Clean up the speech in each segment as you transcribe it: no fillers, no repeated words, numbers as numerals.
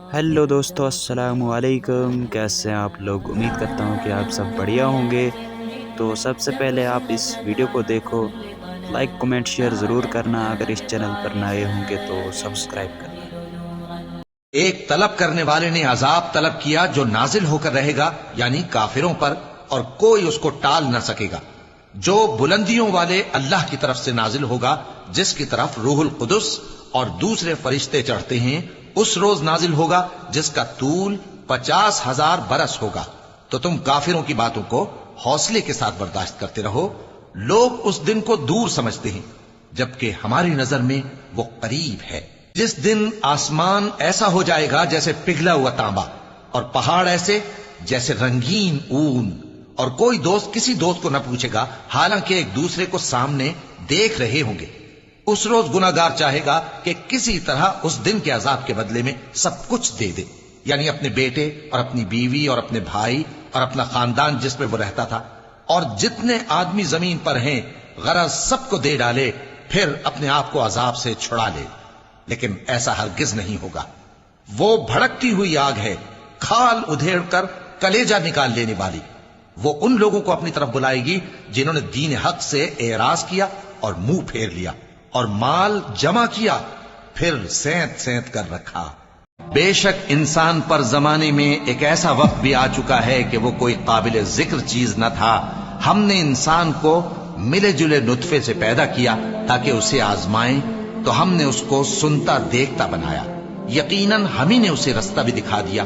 Hello दोस्तों, अस्सलाम वालेकुम। कैसे हैं आप लोग? उम्मीद करता हूं कि आप सब बढ़िया होंगे। तो सबसे पहले आप इस वीडियो को देखो, लाइक कमेंट शेयर ज़रूर करना। अगर इस चैनल पर नए होंगे तो सब्सक्राइब करना। एक तलब करने वाले ने अजाब तलब किया जो नाजिल होकर रहेगा, यानी काफिरों पर, और कोई उसको टाल न सकेगा। जो बुलंदियों वाले अल्लाह की तरफ से नाजिल होगा, जिसकी तरफ रूहुल कुदुस और दूसरे फरिश्ते चढ़ते हैं, उस रोज नाजिल होगा जिसका तूल 50,000 बरस होगा। तो तुम काफिरों की बातों को हौसले के साथ बर्दाश्त करते रहो। लोग उस दिन को दूर समझते हैं, जबकि हमारी नजर में वो करीब है। जिस दिन आसमान ऐसा हो जाएगा जैसे पिघला हुआ तांबा, और पहाड़ ऐसे जैसे रंगीन ऊन, और कोई दोस्त किसी दोस्त को न पूछेगा, हालांकि एक दूसरे को सामने देख रहे होंगे। उस रोज गुनाहगार चाहेगा कि किसी तरह उस दिन के अजाब के बदले में सब कुछ दे दे, यानी अपने बेटे और अपनी बीवी और अपने भाई और अपना खानदान जिसमें वो रहता था, और जितने आदमी जमीन पर हैं, गरज सबको दे डाले, फिर अपने आप को अजाब से छुड़ा ले। लेकिन ऐसा हरगिज नहीं होगा। वो भड़कती हुई आग है, खाल उधेड़ कर कलेजा निकाल लेने वाली। वो उन लोगों को अपनी तरफ बुलाएगी जिन्होंने दीन हक से एराज किया और मुंह फेर लिया, और माल जमा किया, फिर सेंत सेंत कर रखा। बेशक इंसान पर जमाने में एक ऐसा वक्त भी आ चुका है कि वो कोई काबिल जिक्र चीज न था। हमने इंसान को मिले जुले नुतफे से पैदा किया ताकि उसे आजमाएं, तो हमने उसको सुनता देखता बनाया। यकीनन हम ही ने उसे रास्ता भी दिखा दिया।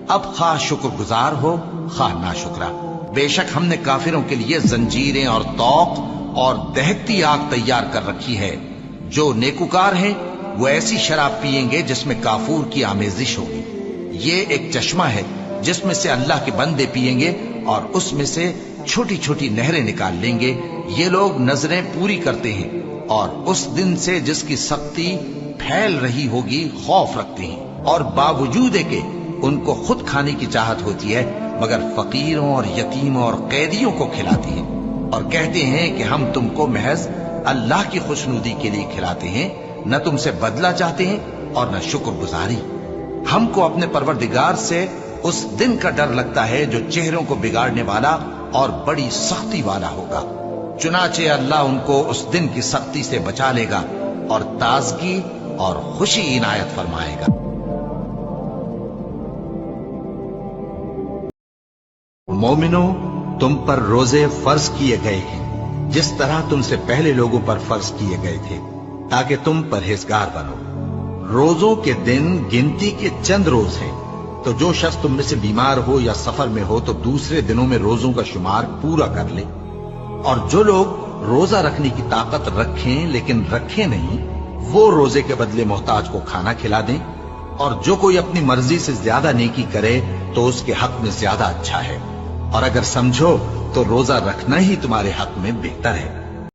अब खा शुक्रगुजार हो खा नाशुक्रा। बेशक हमने काफिरों के लिए जंजीरें और तौक और दहकती आग तैयार कर रखी है। जो नेकुकार हैं वो ऐसी शराब पिएंगे जिसमें काफूर की आमेजिश होगी। ये एक चश्मा है जिसमें से अल्लाह के बंदे पिएंगे, और उसमें से छोटी छोटी नहरें निकाल लेंगे। ये लोग नजरें पूरी करते हैं, और उस दिन से जिसकी सख्ती फैल रही होगी खौफ रखते हैं, और बावजूद के उनको खुद खाने की चाहत होती है, मगर फकीरों और यतीमों और कैदियों को खिलाती है, और कहते हैं कि हम तुमको महज अल्लाह की खुशनुदी के लिए खिलाते हैं, न तुमसे बदला चाहते हैं और न शुक्रगुजारी। हमको अपने परवरदिगार से उस दिन का डर लगता है जो चेहरों को बिगाड़ने वाला और बड़ी सख्ती वाला होगा। चुनाचे अल्लाह उनको उस दिन की सख्ती से बचा लेगा और ताजगी और खुशी इनायत फरमाएगा। मोमिनो, तुम पर रोजे फर्ज किए गए हैं जिस तरह तुमसे पहले लोगों पर फर्ज किए गए थे, ताकि तुम परहेजगार बनो। रोजों के दिन गिनती के चंद रोज हैं, तो जो शख्स तुम में से बीमार हो या सफर में हो तो दूसरे दिनों में रोजों का शुमार पूरा कर ले। और जो लोग रोजा रखने की ताकत रखें लेकिन रखें नहीं, वो रोजे के बदले मोहताज को खाना खिला दें। और जो कोई अपनी मर्जी से ज्यादा नेकी करे तो उसके हक में ज्यादा अच्छा है। और अगर समझो तो रोजा रखना ही तुम्हारे हक में बेहतर है।